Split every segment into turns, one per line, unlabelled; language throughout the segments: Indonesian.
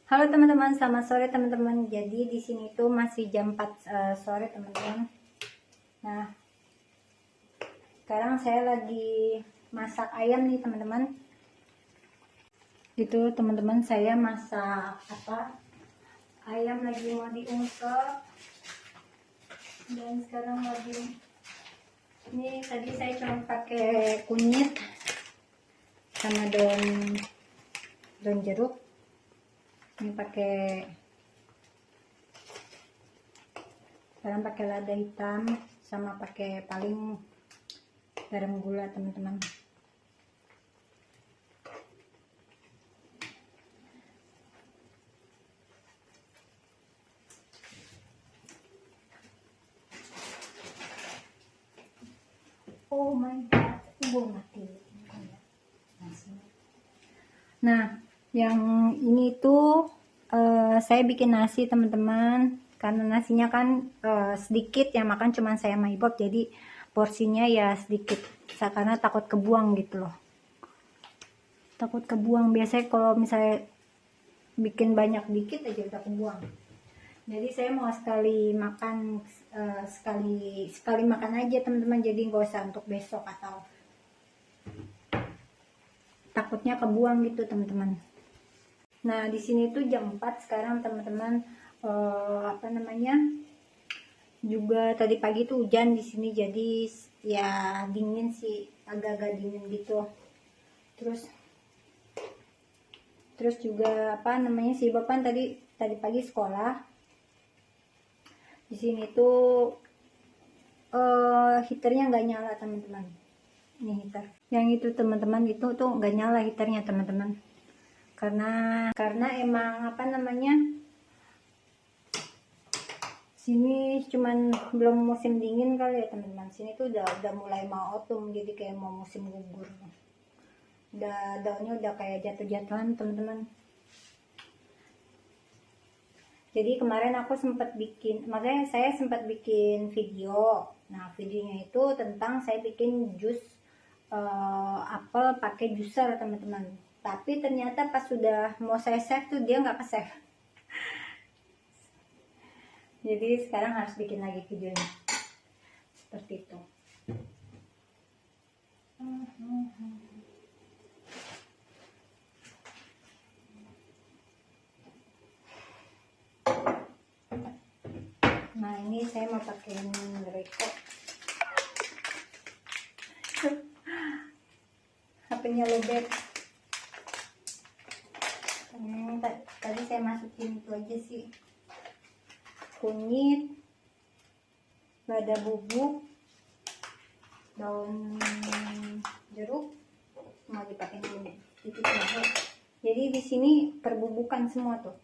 Halo teman-teman, selamat sore teman-teman. Jadi di sini tuh masih jam 4 sore teman-teman. Nah, sekarang saya lagi masak ayam nih teman-teman. Itu teman-teman, saya masak ayam lagi mau diungkep. Dan sekarang lagi ini tadi saya cuma pakai kunyit sama daun jeruk. Ini sekarang pakai lada hitam sama pakai paling garam gula teman-teman. Oh my god, mati. Nah, yang ini tuh saya bikin nasi teman-teman, karena nasinya kan sedikit, yang makan cuma saya sama Ibob, jadi porsinya ya sedikit, karena takut kebuang gitu loh. Takut kebuang, biasanya kalau misalnya bikin banyak dikit aja udah kebuang. Jadi saya mau sekali makan, sekali makan aja teman-teman, jadi nggak usah untuk besok atau takutnya kebuang gitu teman-teman. Nah, di sini tuh jam 4 sekarang teman-teman. Juga tadi pagi tuh hujan di sini, jadi ya dingin sih, agak-agak dingin gitu. Terus juga si Bapak tadi pagi sekolah. Di sini tuh heaternya nggak nyala teman-teman. Ini heater. Yang itu teman-teman, itu tuh nggak nyala heaternya teman-teman. Karena emang sini cuman belum musim dingin kali ya teman-teman. Sini tuh udah mulai mau autumn, jadi kayak mau musim gugur. Daunnya udah kayak jatuh-jatuhan teman-teman. Jadi kemarin saya sempat bikin video. Nah, videonya itu tentang saya bikin jus apel pakai juicer teman-teman. Tapi ternyata pas sudah mau saya save tuh dia nggak ke-save. Jadi sekarang harus bikin lagi videonya. Seperti itu. Nah, ini saya mau pakai Reko. HP-nya lobet. Tadi saya masukin itu aja sih. Kunyit, lada bubuk, daun jeruk, mau dipakai titik aja. Jadi di sini perbubukan semua tuh.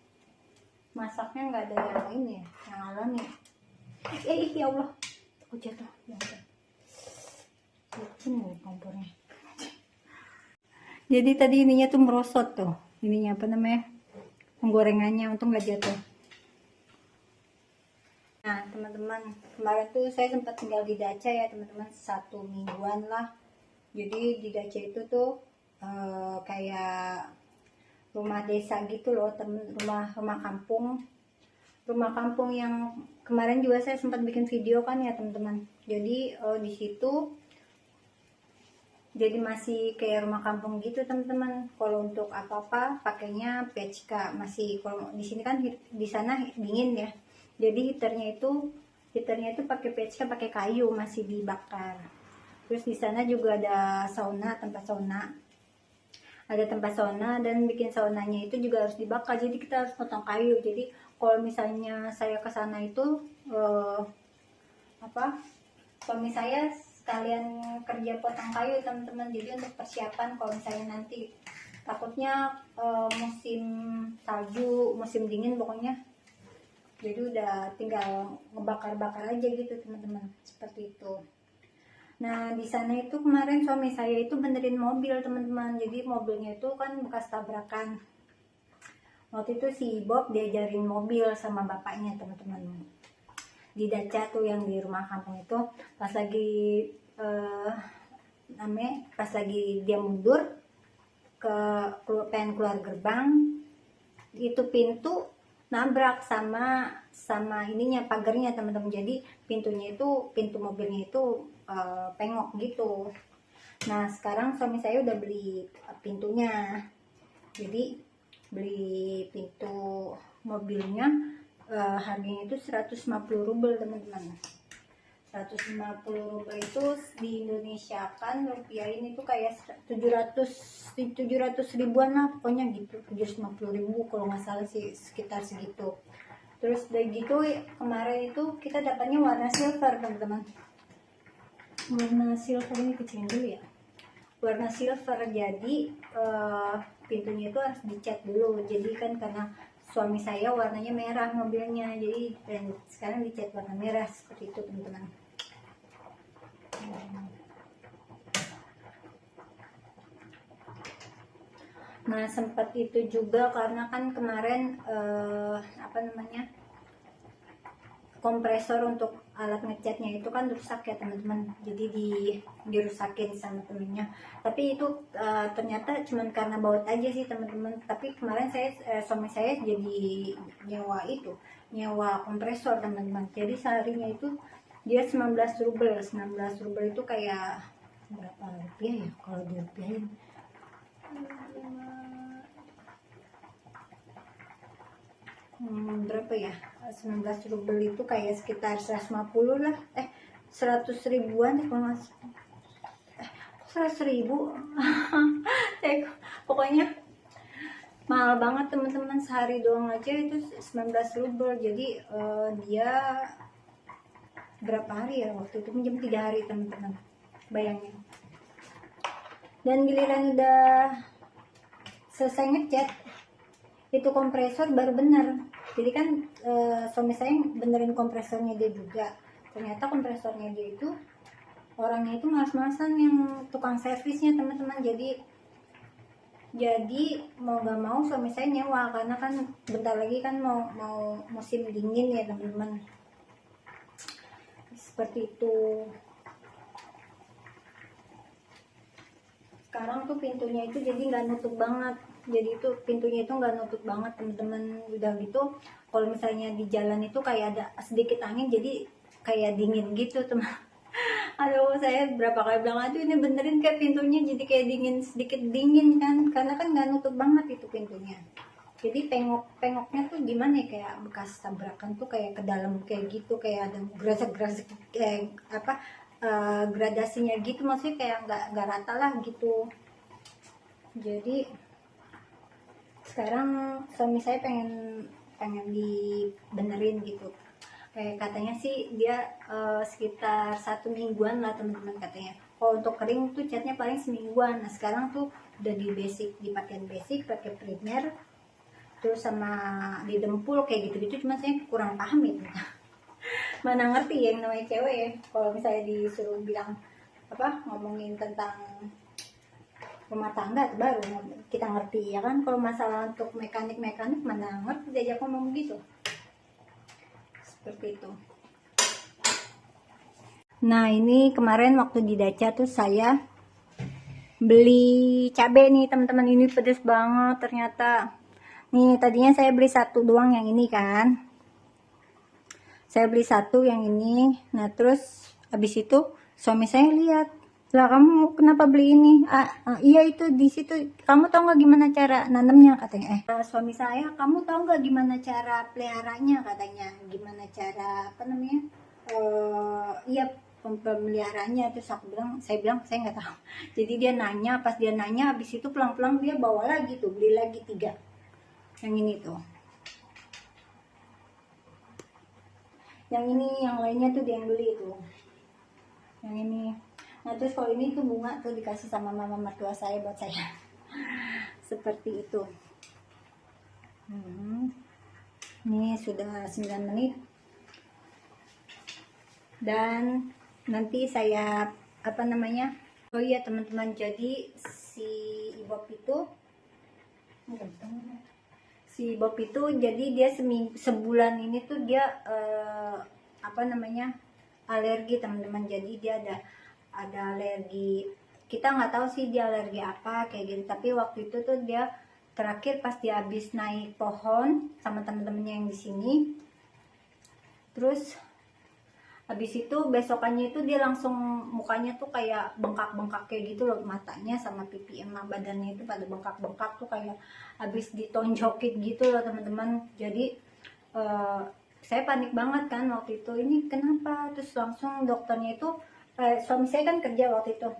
Masaknya nggak ada yang ini ya, yang alami. Ya Allah, aku jatuh. Ini kompornya. Jadi tadi ininya tuh merosot tuh. Ininya penggorengannya, untung nggak jatuh. Nah teman-teman, kemarin tuh saya sempat tinggal di Daca ya teman-teman, 1 mingguan lah. Jadi di Daca itu tuh kayak rumah desa gitu loh, rumah kampung yang kemarin juga saya sempat bikin video kan ya teman-teman. Jadi di situ jadi masih kayak rumah kampung gitu teman-teman. Kalau untuk apa-apa pakainya PCK. Masih kalau di sini kan di sana dingin ya. Jadi heaternya itu pakai PCK, pakai kayu, masih dibakar. Terus di sana juga ada tempat sauna. Ada tempat sauna, dan bikin saunanya itu juga harus dibakar. Jadi kita harus potong kayu. Jadi kalau misalnya saya ke sana itu suami saya sekalian kerja potong kayu teman-teman. Jadi untuk persiapan kalau misalnya nanti takutnya musim salju, musim dingin pokoknya, jadi udah tinggal ngebakar-bakar aja gitu teman-teman, seperti itu. Nah di sana itu kemarin suami saya itu benerin mobil teman-teman. Jadi mobilnya itu kan bekas tabrakan. Waktu itu si Bob diajarin mobil sama bapaknya teman-teman, di Daca tuh yang di rumah kampung itu. Pas lagi dia mundur pengen keluar gerbang, itu pintu nabrak sama ininya, pagarnya teman-teman. Jadi pintunya itu, pintu mobilnya itu pengok gitu. Nah sekarang suami saya udah beli pintunya, jadi beli pintu mobilnya, harganya itu 150 rubel teman-teman. 150 rubel itu di Indonesia kan rupiahin itu kayak 700 ribuan lah pokoknya gitu, 750 ribu kalau nggak salah sih, sekitar segitu. Terus dari gitu kemarin itu kita dapatnya warna silver teman-teman. Warna silver ini kecilin dulu ya. Warna silver, jadi pintunya itu harus dicat dulu. Jadi kan karena suami saya warnanya merah mobilnya, jadi dan sekarang dicat warna merah seperti itu teman-teman. Nah sempat itu juga karena kan kemarin apa namanya, kompresor untuk alat ngecatnya itu kan rusak ya teman-teman, jadi dirusakin sama temennya. Tapi itu ternyata cuman karena baut aja sih teman-teman. Tapi kemarin suami saya jadi nyewa kompresor teman-teman. Jadi seharinya itu dia 19 rubel. 19 rubel itu kayak berapa rupiah ya kalau dirupiahin? Berapa ya, 19 rubel itu kayak sekitar 150 lah, 100 ribuan kalau nggak 100 ribu. Pokoknya mahal banget teman-teman, sehari doang aja itu 19 rubel. Jadi dia berapa hari ya waktu itu, minjem 3 hari teman-teman, bayangin. Dan giliran udah selesai ngecat itu kompresor baru bener. Jadi kan suami saya benerin kompresornya dia juga. Ternyata kompresornya dia itu orangnya itu malas-malasan yang tukang servisnya teman-teman. Jadi mau gak mau suami saya nyewa, karena kan bentar lagi kan mau musim dingin ya teman-teman. Seperti itu. Sekarang tuh pintunya itu jadi nggak nutup banget. Jadi itu pintunya itu nggak nutup banget teman-teman. Udah gitu kalau misalnya di jalan itu kayak ada sedikit angin, jadi kayak dingin gitu teman. Aduh saya berapa kali bilang, aduh ini benerin kayak pintunya jadi kayak dingin, sedikit dingin kan, karena kan nggak nutup banget itu pintunya. Jadi pengoknya tuh gimana ya, kayak bekas tabrakan tuh kayak ke dalam kayak gitu, kayak ada gresek-gresek kayak apa, gradasinya gitu, maksudnya kayak nggak rata lah gitu. Jadi sekarang suami saya pengen dibenerin gitu. Kayak katanya sih dia sekitar 1 mingguan lah teman-teman katanya. Kalau untuk kering tuh catnya paling semingguan. Nah sekarang tuh udah di basic, dipakein basic, pakai primer, terus sama didempul kayak gitu-gitu. Cuma saya kurang paham itu. Mana ngerti ya yang namanya cewek ya, kalau misalnya disuruh bilang apa, ngomongin tentang rumah tangga baru kita ngerti ya kan. Kalau masalah untuk mekanik mana ngerti diajak ngomong gitu, seperti itu. Nah ini kemarin waktu di Dacia tuh saya beli cabai nih teman-teman. Ini pedes banget ternyata. Nih tadinya saya beli satu doang yang ini kan, saya beli satu yang ini. Nah terus habis itu suami saya lihat, lah kamu kenapa beli ini? Iya itu di situ, kamu tahu nggak gimana cara nanamnya katanya. Suami saya, kamu tahu nggak gimana cara peliharanya katanya, gimana cara apa namanya, iya pemeliharanya. Terus saya bilang saya nggak tahu. Jadi dia nanya, pas dia nanya habis itu pelan-pelan dia bawa lagi tuh, beli lagi 3 yang ini tuh. Yang ini, yang lainnya tuh dia yang beli tuh, yang ini. Nah terus kalau ini tuh bunga tuh dikasih sama mama mertua saya buat saya. Seperti itu. Ini sudah 9 menit. Dan nanti saya apa namanya, oh iya teman-teman, jadi si Bob itu jadi dia sebulan ini tuh dia apa namanya, alergi teman-teman. Jadi dia ada alergi, kita nggak tahu sih dia alergi apa kayak gitu. Tapi waktu itu tuh dia terakhir pas dia habis naik pohon sama temen-temennya yang di sini. Terus habis itu besokannya itu dia langsung mukanya tuh kayak bengkak-bengkak kayak gitu loh, matanya sama pipi sama badannya itu pada bengkak-bengkak tuh kayak habis ditonjokin gitu loh teman-teman. Jadi saya panik banget kan waktu itu, ini kenapa? Terus langsung dokternya itu suami saya kan kerja waktu itu,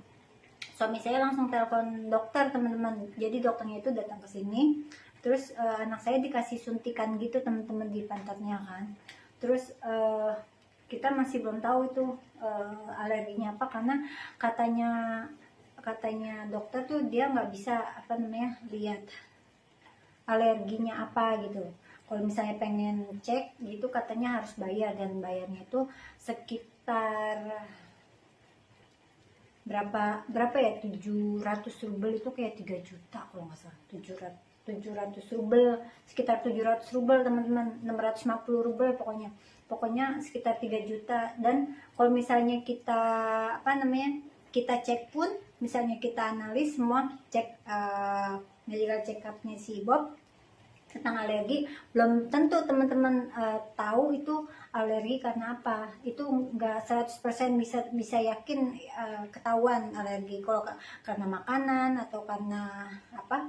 suami saya langsung telepon dokter teman-teman. Jadi dokternya itu datang ke sini, terus anak saya dikasih suntikan gitu teman-teman di pantatnya kan. Terus kita masih belum tahu itu alerginya apa, karena katanya dokter tuh dia nggak bisa apa namanya lihat alerginya apa gitu. Kalau misalnya pengen cek gitu katanya harus bayar, dan bayarnya itu sekitar berapa ya, 700 rubel itu kayak 3 juta kalau nggak salah. 700 rubel, sekitar 700 rubel teman-teman, 650 rubel pokoknya sekitar 3 juta. Dan kalau misalnya kita apa namanya kita cek pun, misalnya kita analis semua, cek medical check up-nya si Bob tentang alergi, belum tentu teman-teman tahu itu alergi karena apa. Itu nggak 100% bisa yakin ketahuan alergi kalau karena makanan atau karena apa,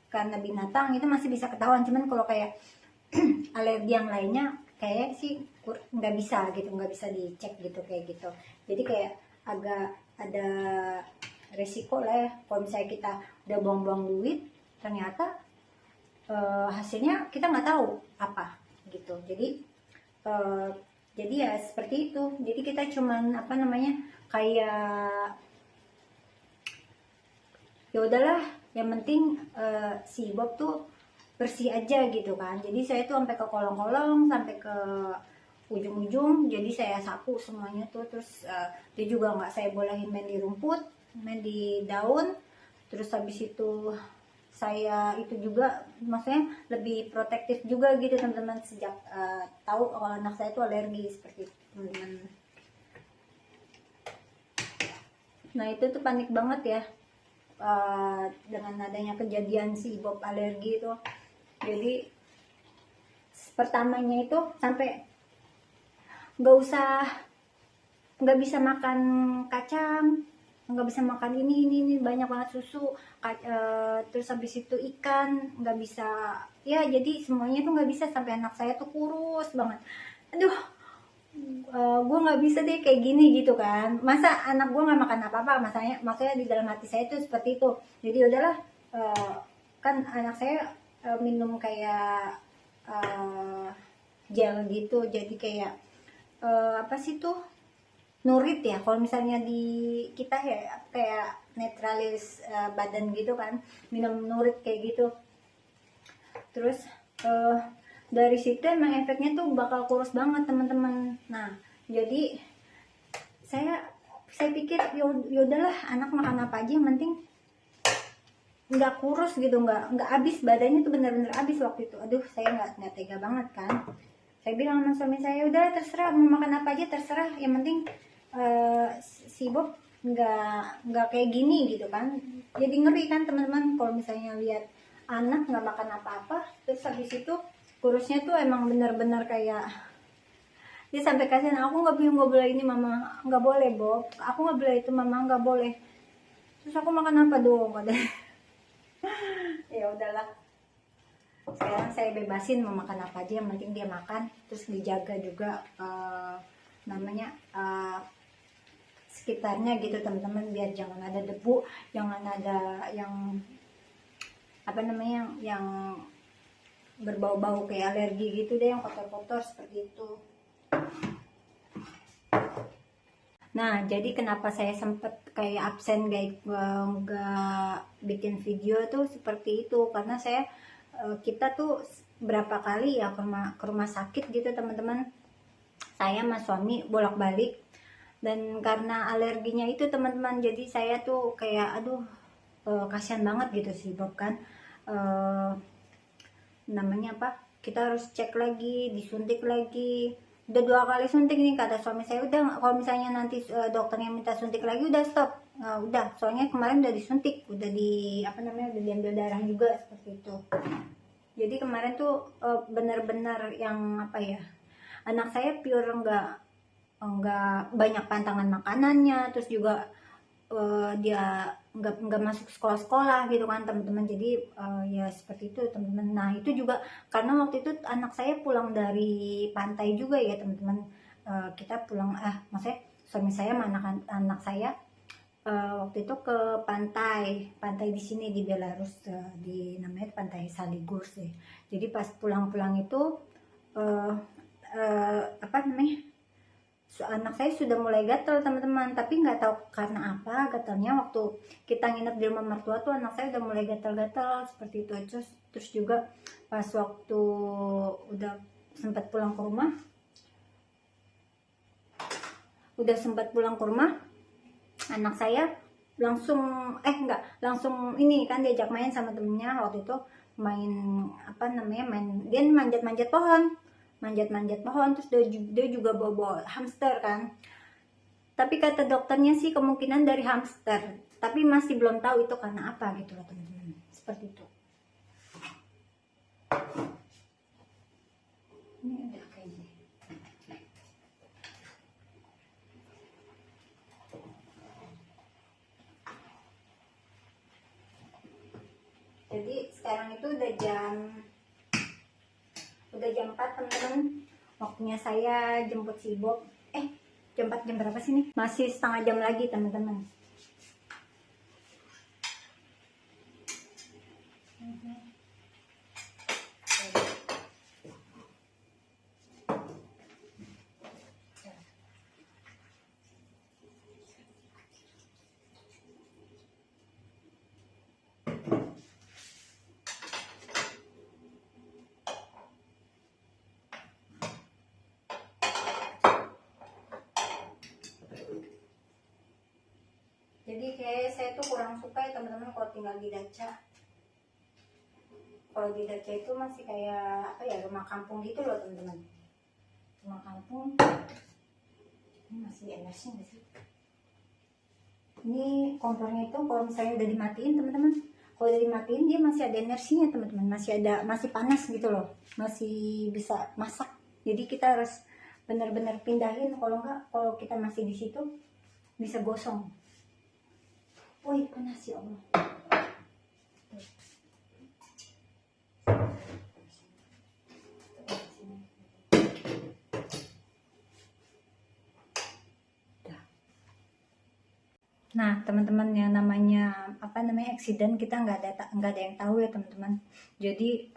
karena binatang itu masih bisa ketahuan. Cuman kalau kayak alergi yang lainnya kayak sih nggak bisa gitu, nggak bisa dicek gitu kayak gitu. Jadi kayak agak ada resiko lah ya kalau misalnya kita udah buang-buang duit ternyata hasilnya kita nggak tahu apa gitu. Jadi ya seperti itu. Jadi kita cuman apa namanya kayak ya udahlah, yang penting si Bob tuh bersih aja gitu kan. Jadi saya tuh sampai ke kolong-kolong, sampai ke ujung-ujung, jadi saya sapu semuanya tuh. Terus dia juga nggak saya bolehin main di rumput, main di daun. Terus habis itu saya itu juga maksudnya lebih protektif juga gitu teman-teman, sejak tahu kalau anak saya tuh alergi seperti itu teman-teman. Nah itu tuh panik banget ya dengan adanya kejadian si Bob alergi itu. Jadi pertamanya itu sampai nggak bisa makan kacang, nggak bisa makan ini banyak banget susu, terus habis itu ikan nggak bisa ya, jadi semuanya tuh nggak bisa, sampai anak saya tuh kurus banget. Aduh, gue nggak bisa deh kayak gini gitu kan, masa anak gue nggak makan apa-apa, maksudnya di dalam hati saya tuh seperti itu. Jadi udahlah, kan anak saya minum kayak gel gitu, jadi kayak apa sih tuh, Nurit ya kalau misalnya di kita ya, kayak netralis badan gitu kan, minum Nurit kayak gitu. Terus dari situ emang efeknya tuh bakal kurus banget teman-teman. Nah jadi saya pikir yaudahlah, anak makan apa aja yang penting nggak kurus gitu, nggak habis badannya tuh, bener-bener habis waktu itu. Aduh, saya nggak tega banget kan. Saya bilang sama suami saya, udah terserah mau makan apa aja terserah, yang penting si Bob nggak kayak gini gitu kan. Jadi ngeri kan teman-teman kalau misalnya lihat anak nggak makan apa-apa, terus habis itu kurusnya tuh emang bener-bener kayak dia sampai kasihan, aku nggak boleh ini mama, nggak boleh Bob, aku nggak boleh itu mama, nggak boleh. Terus aku makan apa dong katanya. Ya udahlah, sekarang saya bebasin mau makan apa aja, yang penting dia makan. Terus dijaga juga namanya sekitarnya gitu teman-teman, biar jangan ada debu, jangan ada yang apa namanya yang berbau-bau kayak alergi gitu deh, yang kotor-kotor seperti itu. Nah jadi kenapa saya sempet kayak absen nggak bikin video tuh seperti itu, karena kita tuh berapa kali ya ke rumah sakit gitu teman-teman, saya sama suami bolak-balik. Dan karena alerginya itu teman-teman, jadi saya tuh kayak aduh kasihan banget gitu sih Bob kan. Namanya apa, kita harus cek lagi, disuntik lagi, udah 2 kali suntik nih, kata suami saya. Udah, kalau misalnya nanti dokternya minta suntik lagi, udah stop. Udah, soalnya kemarin udah disuntik, udah di apa namanya, udah diambil darah juga, seperti itu. Jadi kemarin tuh benar-benar yang apa ya, anak saya pure enggak banyak pantangan makanannya, terus juga dia nggak masuk sekolah-sekolah gitu kan teman-teman. Jadi ya seperti itu teman-teman. Nah itu juga karena waktu itu anak saya pulang dari pantai juga ya teman-teman. Kita pulang maksudnya suami saya sama anak saya waktu itu ke pantai di sini di Belarus, di namanya pantai Saligurs ya. Jadi pas pulang-pulang itu uh, apa namanya, anak saya sudah mulai gatal teman-teman, tapi nggak tahu karena apa gatalnya. Waktu kita nginep di rumah mertua tuh anak saya udah mulai gatal-gatal seperti itu. Terus juga pas waktu udah sempat pulang ke rumah, anak saya langsung langsung ini kan diajak main sama temennya. Waktu itu main apa namanya, dia manjat-manjat pohon, terus dia juga bawa hamster kan. Tapi kata dokternya sih kemungkinan dari hamster, tapi masih belum tahu itu karena apa gitu loh teman-teman, seperti itu. Ini udah kayak gini. Jadi sekarang itu udah jam 4 teman-teman, waktunya saya jemput si Bob. Jam 4, jam berapa sih nih? Masih setengah jam lagi teman-teman. Jadi kayak saya tuh kurang suka ya teman-teman kalau tinggal di Daca. Kalau di Daca itu masih kayak apa ya, rumah kampung gitu loh teman-teman. Rumah kampung. Ini masih energi nggak sih? Ini kompornya itu kalau misalnya udah dimatiin teman-teman, kalau udah dimatiin dia masih ada energinya teman-teman, masih panas gitu loh, masih bisa masak. Jadi kita harus benar-benar pindahin, kalau enggak, kalau kita masih di situ bisa gosong. Wih panas ya Allah. Nah teman-teman, yang namanya apa namanya accident, kita nggak ada yang tahu ya teman-teman. Jadi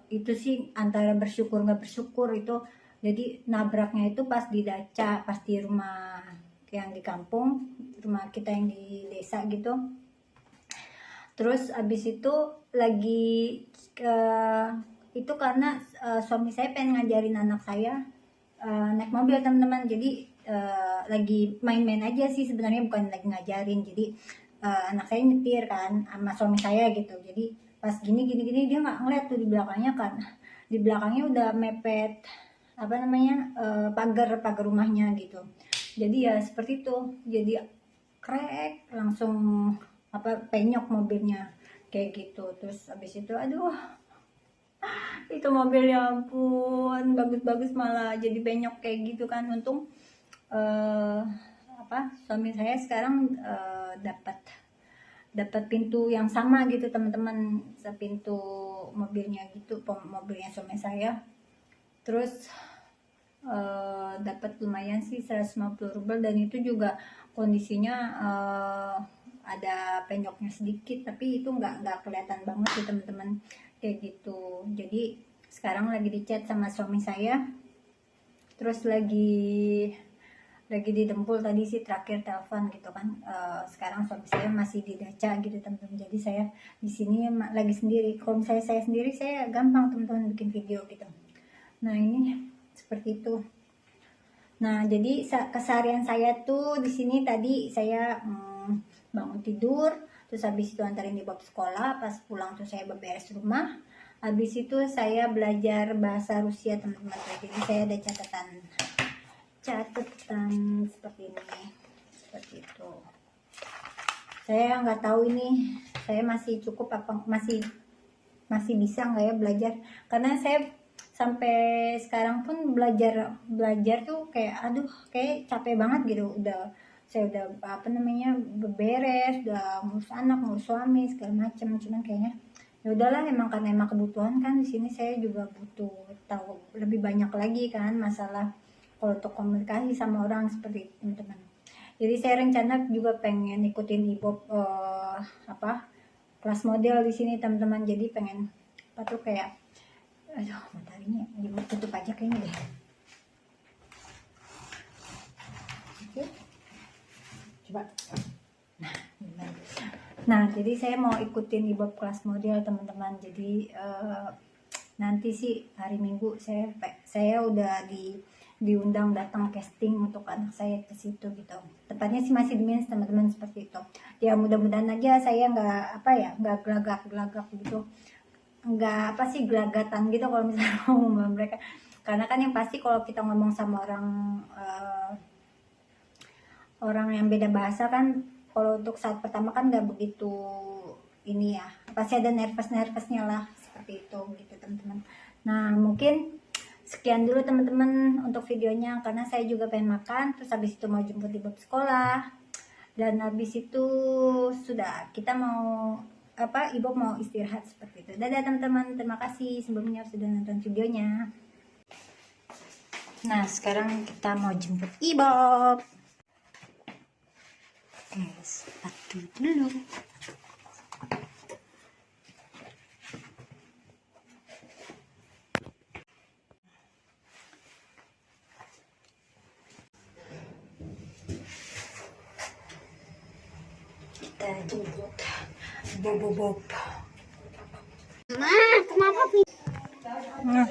itu sih antara bersyukur nggak bersyukur itu. Jadi nabraknya itu pas di Daca, pas di rumah yang di kampung, rumah kita yang di desa gitu. Terus abis itu lagi itu karena suami saya pengen ngajarin anak saya naik mobil teman-teman. Jadi lagi main-main aja sih sebenarnya, bukan lagi ngajarin. Jadi anak saya nyetir kan sama suami saya gitu. Jadi pas gini dia nggak ngeliat tuh di belakangnya kan, di belakangnya udah mepet apa namanya pagar rumahnya gitu. Jadi ya seperti itu, jadi krek langsung apa penyok mobilnya kayak gitu. Terus abis itu aduh, itu mobil ya ampun bagus-bagus malah jadi penyok kayak gitu kan. Untung apa suami saya sekarang dapat pintu yang sama gitu teman-teman, sepintu mobilnya gitu, mobilnya suami saya. Terus dapat lumayan sih 150 rubel, dan itu juga kondisinya ada penyoknya sedikit, tapi itu nggak kelihatan banget sih teman-teman kayak gitu. Jadi sekarang lagi dicat sama suami saya, terus lagi didempul tadi sih terakhir telepon gitu kan. Sekarang suami saya masih di Daca gitu teman-teman, jadi saya di sini lagi sendiri. Kalau misalnya saya sendiri, saya gampang teman-teman bikin video gitu. Nah ini seperti itu. Nah jadi keseharian saya tuh di sini tadi saya bangun tidur, Terus habis itu antarin di bab sekolah, pas pulang tuh saya beberes rumah. Habis itu saya belajar bahasa Rusia teman-teman. Jadi saya ada catatan seperti ini, seperti itu. Saya nggak tahu ini saya masih cukup apa masih bisa nggak ya belajar, karena saya sampai sekarang pun belajar tuh kayak aduh kayak capek banget gitu. Saya udah apa namanya beberes, udah ngurus anak, ngurus suami segala macam, cuman kayaknya ya udahlah, emang karena emang kebutuhan kan. Di sini saya juga butuh tahu lebih banyak lagi kan masalah kalau untuk komunikasi sama orang seperti itu teman-teman. Jadi saya rencana juga pengen ikutin IBOB kelas model di sini teman-teman. Jadi pengen apa tuh kayak aduh mataharinya tutup aja kayaknya deh. Oke. Coba. Nah, jadi saya mau ikutin IBOB kelas model teman-teman. Jadi nanti sih hari Minggu saya udah diundang datang casting untuk anak saya ke situ gitu. Tepatnya sih masih di Minsk teman-teman, seperti itu. Ya mudah-mudahan aja saya nggak gelagak gitu, nggak gelagatan gitu kalau misalnya ngomong sama mereka. Karena kan yang pasti kalau kita ngomong sama orang yang beda bahasa kan, kalau untuk saat pertama kan nggak begitu ini ya, pasti ada nervous-nervousnya lah seperti itu gitu teman-teman. Nah mungkin sekian dulu teman-teman untuk videonya, karena saya juga pengen makan, terus habis itu mau jemput di sekolah, dan habis itu sudah kita mau Ibu mau istirahat seperti itu. Dadah teman-teman, terima kasih sebelumnya sudah nonton videonya. Nah sekarang kita mau jemput Ibu. Sepatu dulu. Kita jemput Bob.
Kenapa?
Nah.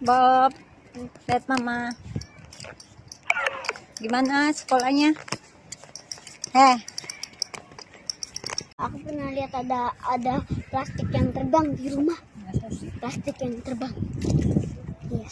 Bob, lihat mama. Gimana sekolahnya?
Aku pernah lihat ada plastik yang terbang di rumah. Plastik yang terbang. Iya.